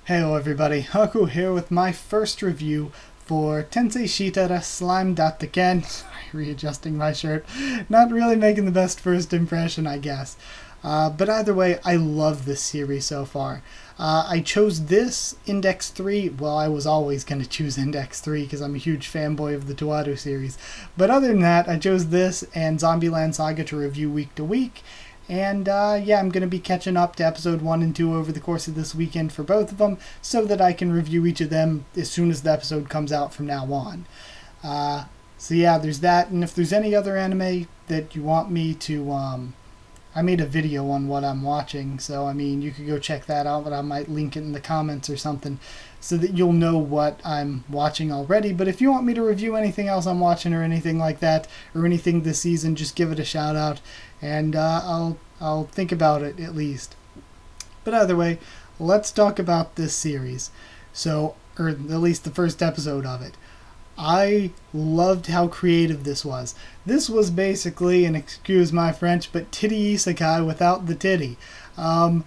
Heyo everybody, Haku here with my first review for Tensei Shitara Slime Datta Ken. Sorry, readjusting my shirt. Not really making the best first impression, I guess. But either way, I love this series so far. I chose this, Index 3. Well, I was always going to choose Index 3 because I'm a huge fanboy of the Towaru series. But other than that, I chose this and Zombieland Saga to review week to week. And yeah, I'm going to be catching up to episode 1 and 2 over the course of this weekend for both of them so that I can review each of them as soon as the episode comes out from now on. So yeah, there's that. And if there's any other anime that you want me to... I made a video on what I'm watching, so I mean, you could go check that out, but I might link it in the comments or something so that you'll know what I'm watching already. But if you want me to review anything else I'm watching or anything like that, or anything this season, just give it a shout out, and I'll think about it at least. But either way, let's talk about this series. So, or at least the first episode of it. I loved how creative this was. This was basically, and excuse my French, but titty isekai without the titty. I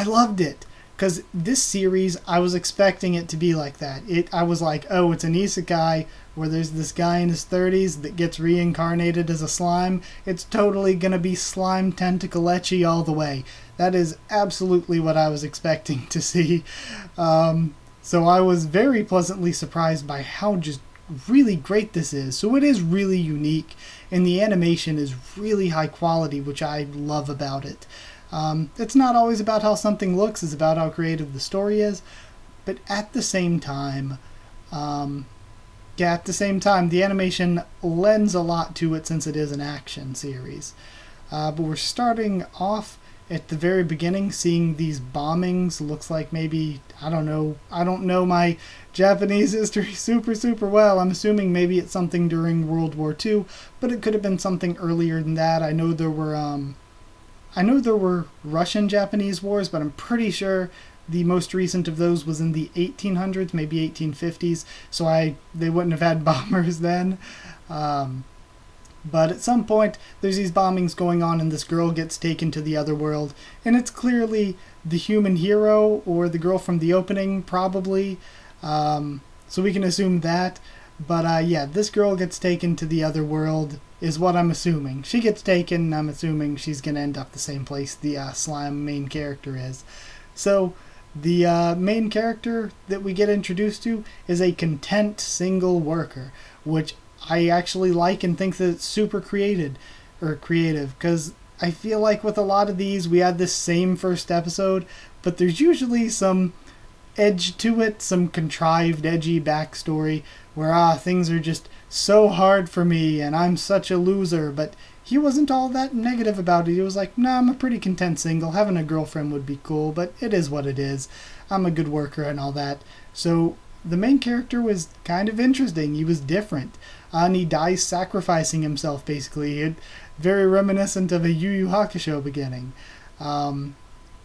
loved it. Because this series, I was expecting it to be like that. I was like, oh, it's an isekai where there's this guy in his 30s that gets reincarnated as a slime. It's totally going to be slime tentacle ecchi all the way. That is absolutely what I was expecting to see. So I was very pleasantly surprised by how just really great this is. So it is really unique, and the animation is really high quality, which I love about it. It's not always about how something looks, it's about how creative the story is, but at the same time, the animation lends a lot to it since it is an action series. But we're starting off at the very beginning, seeing these bombings. Looks like maybe, I don't know my Japanese history super well. I'm assuming maybe it's something during World War II, but it could have been something earlier than that. I know there were Russian-Japanese wars, but I'm pretty sure the most recent of those was in the 1800s, maybe 1850s, so they wouldn't have had bombers then. But at some point, there's these bombings going on, and this girl gets taken to the other world, and it's clearly the human hero, or the girl from the opening, probably. So we can assume that. But yeah, this girl gets taken to the other world, is what I'm assuming. She gets taken, I'm assuming she's going to end up the same place the slime main character is. So the main character that we get introduced to is a content single worker, which I actually like and think that it's super creative, because I feel like with a lot of these, we had this same first episode, but there's usually some edge to it, some contrived, edgy backstory, where things are just so hard for me, and I'm such a loser, but he wasn't all that negative about it. He was like, nah, I'm a pretty content single, having a girlfriend would be cool, but it is what it is. I'm a good worker and all that. So the main character was kind of interesting. He was different. And he dies sacrificing himself, basically. Very reminiscent of a Yu Yu Hakusho beginning.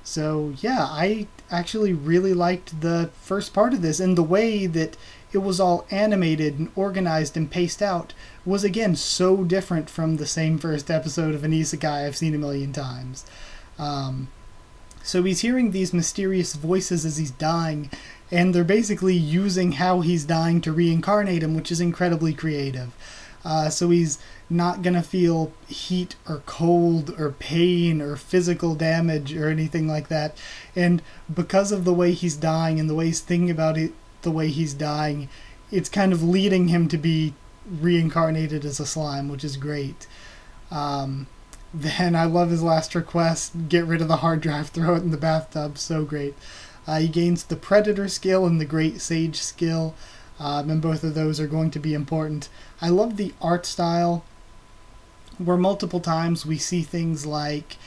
So yeah, I actually really liked the first part of this, and the way that it was all animated and organized and paced out was again so different from the same first episode of an isekai I've seen a million times. So he's hearing these mysterious voices as he's dying, and they're basically using how he's dying to reincarnate him, which is incredibly creative. So he's not going to feel heat or cold or pain or physical damage or anything like that. And because of the way he's dying and the way he's thinking about it, the way he's dying, it's kind of leading him to be reincarnated as a slime, which is great. Then I love his last request, get rid of the hard drive, throw it in the bathtub, so great. He gains the Predator skill and the Great Sage skill, and both of those are going to be important. I love the art style, where multiple times we see things like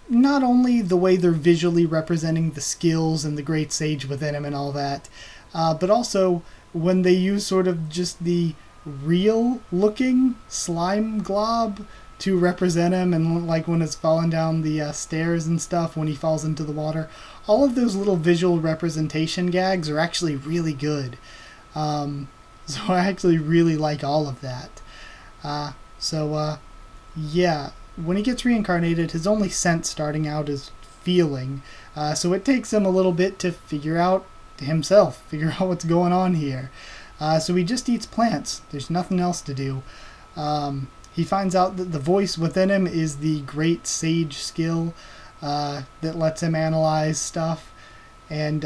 not only the way they're visually representing the skills and the Great Sage within him and all that, but also when they use sort of just the real-looking slime glob to represent him, and like when it's falling down the stairs and stuff, when he falls into the water. All of those little visual representation gags are actually really good. So I actually really like all of that. Yeah, when he gets reincarnated, his only sense starting out is feeling. So it takes him a little bit to figure out to himself, figure out what's going on here. So he just eats plants. There's nothing else to do. He finds out that the voice within him is the great sage skill that lets him analyze stuff. And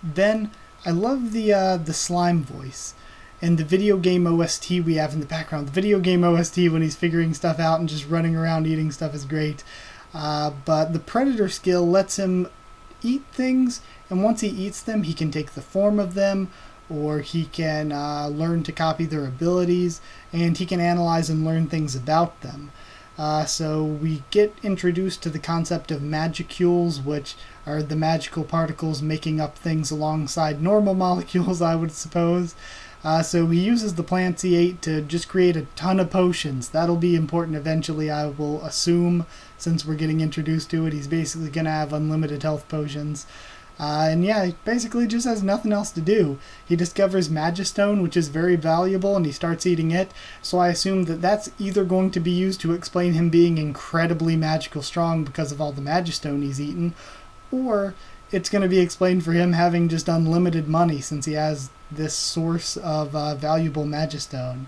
then I love the slime voice. And the video game OST we have in the background. The video game OST when he's figuring stuff out and just running around eating stuff is great. But the predator skill lets him eat things, and once he eats them, he can take the form of them, or he can learn to copy their abilities, and he can analyze and learn things about them. So we get introduced to the concept of magicules, which are the magical particles making up things alongside normal molecules, I would suppose. So he uses the plants he ate to just create a ton of potions. That'll be important eventually, I will assume, since we're getting introduced to it. He's basically going to have unlimited health potions. And yeah, he basically just has nothing else to do. He discovers Magistone, which is very valuable, and he starts eating it. So I assume that that's either going to be used to explain him being incredibly magical strong because of all the Magistone he's eaten, or it's going to be explained for him having just unlimited money since he has this source of valuable Magistone.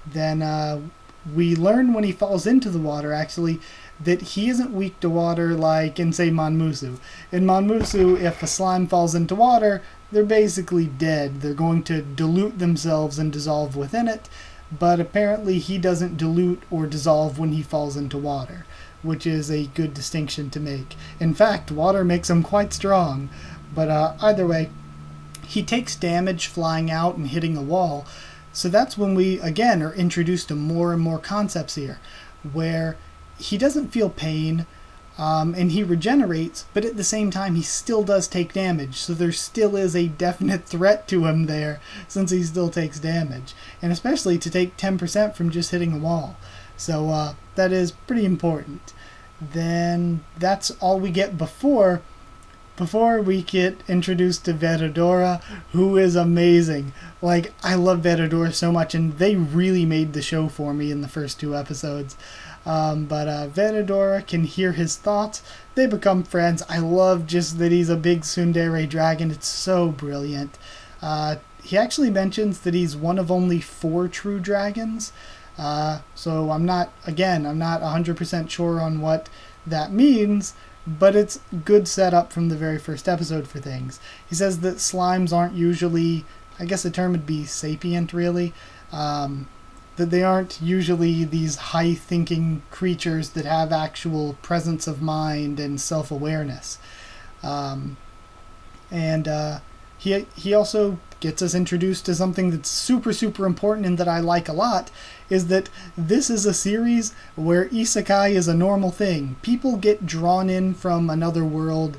Then we learn when he falls into the water, actually, that he isn't weak to water like in, say, Monmusu. In Monmusu, if a slime falls into water, they're basically dead. They're going to dilute themselves and dissolve within it, but apparently he doesn't dilute or dissolve when he falls into water, which is a good distinction to make. In fact, water makes him quite strong, but either way, he takes damage flying out and hitting a wall. So that's when we, again, are introduced to more and more concepts here, where he doesn't feel pain, and he regenerates, but at the same time he still does take damage, so there still is a definite threat to him there, since he still takes damage, and especially to take 10% from just hitting a wall. So that is pretty important. Then that's all we get before we get introduced to Veradora, who is amazing. Like, I love Veradora so much, and they really made the show for me in the first 2 episodes. But Veradora can hear his thoughts. They become friends. I love just that he's a big tsundere dragon. It's so brilliant. He actually mentions that he's one of only 4 true dragons. So I'm not 100% sure on what that means, but it's good setup from the very first episode for things. He says that slimes aren't usually, I guess the term would be sapient, really. That they aren't usually these high-thinking creatures that have actual presence of mind and self-awareness. He also gets us introduced to something that's super, super important and that I like a lot, is that this is a series where isekai is a normal thing. People get drawn in from another world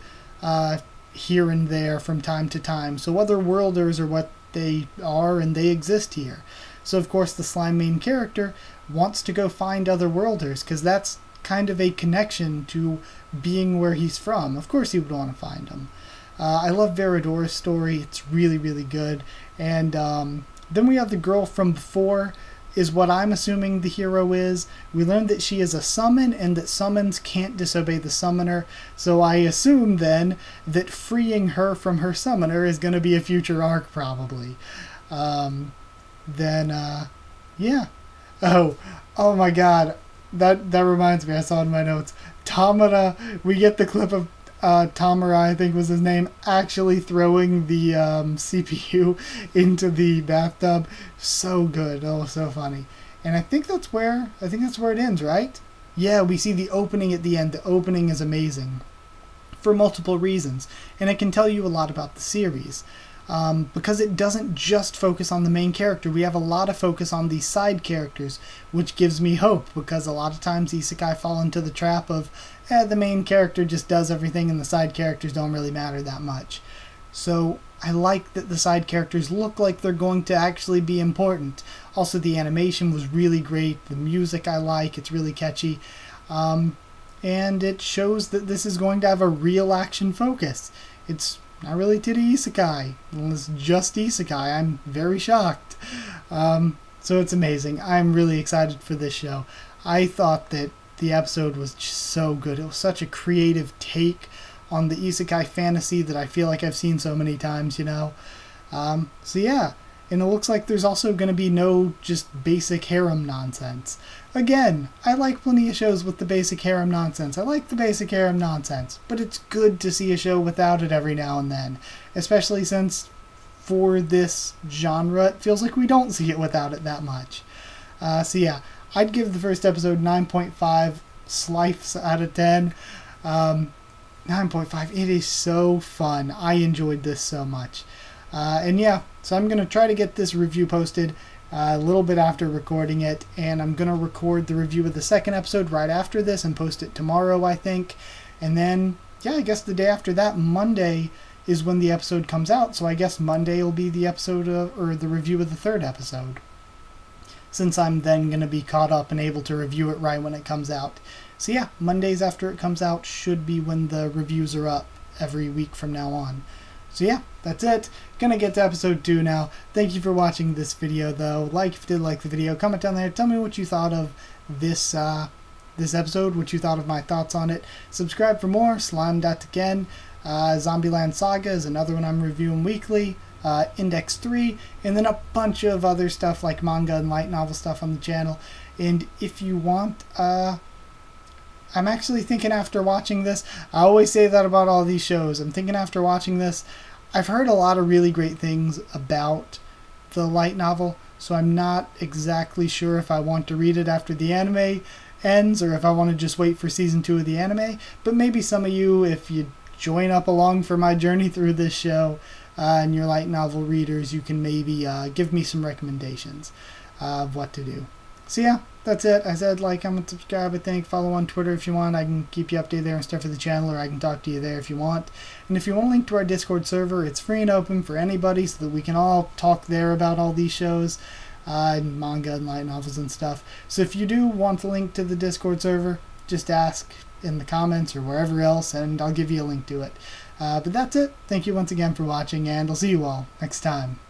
here and there from time to time. So other worlders are what they are, and they exist here. So of course the slime main character wants to go find other worlders, because that's kind of a connection to being where he's from. Of course he would want to find them. I love Veradora's story. It's really, really good. And then we have the girl from before, is what I'm assuming the hero is. We learned that she is a summon, and that summons can't disobey the summoner. So I assume then that freeing her from her summoner is going to be a future arc, probably. Yeah. Oh my god. That reminds me, I saw in my notes. Tamara, we get the clip of Tamara, I think was his name, actually throwing the CPU into the bathtub. So good. Oh, so funny. And I think that's where it ends, right? Yeah, we see the opening at the end. The opening is amazing for multiple reasons, and it can tell you a lot about the series. Because it doesn't just focus on the main character. We have a lot of focus on these side characters, which gives me hope, because a lot of times isekai fall into the trap of the main character just does everything and the side characters don't really matter that much. So I like that the side characters look like they're going to actually be important. Also, the animation was really great. The music I like. It's really catchy. And it shows that this is going to have a real action focus. It's not really titty isekai. It's just isekai. I'm very shocked. So it's amazing. I'm really excited for this show. I thought that the episode was just so good. It was such a creative take on the isekai fantasy that I feel like I've seen so many times, you know. So yeah, and it looks like there's also going to be no just basic harem nonsense. Again, I like plenty of shows with the basic harem nonsense. I like the basic harem nonsense, but it's good to see a show without it every now and then, especially since for this genre, it feels like we don't see it without it that much. So yeah, I'd give the first episode 9.5 slices out of 10. 9.5, it is so fun. I enjoyed this so much. And yeah, so I'm going to try to get this review posted a little bit after recording it, and I'm going to record the review of the second episode right after this and post it tomorrow, I think. And then, yeah, I guess the day after that, Monday, is when the episode comes out, so I guess Monday will be the episode or the review of the third episode, since I'm then going to be caught up and able to review it right when it comes out. So yeah, Mondays after it comes out should be when the reviews are up every week from now on. So yeah, that's it. Gonna get to episode 2 now. Thank you for watching this video, though. Like if you did like the video, comment down there. Tell me what you thought of this episode, what you thought of my thoughts on it. Subscribe for more. Slime Datta again. Zombieland Saga is another one I'm reviewing weekly. Index 3, and then a bunch of other stuff like manga and light novel stuff on the channel. And if you want, I'm actually thinking after watching this, I always say that about all these shows, I'm thinking after watching this, I've heard a lot of really great things about the light novel, so I'm not exactly sure if I want to read it after the anime ends, or if I want to just wait for season 2 of the anime. But maybe some of you, if you join up along for my journey through this show, and your light novel readers, you can maybe give me some recommendations of what to do. So yeah, that's it. I said like, comment, subscribe, I think. Follow on Twitter if you want. I can keep you updated there and stuff for the channel, or I can talk to you there if you want. And if you want a link to our Discord server, it's free and open for anybody so that we can all talk there about all these shows, and manga and light novels and stuff. So if you do want the link to the Discord server, just ask in the comments or wherever else, and I'll give you a link to it. But that's it. Thank you once again for watching, and I'll see you all next time.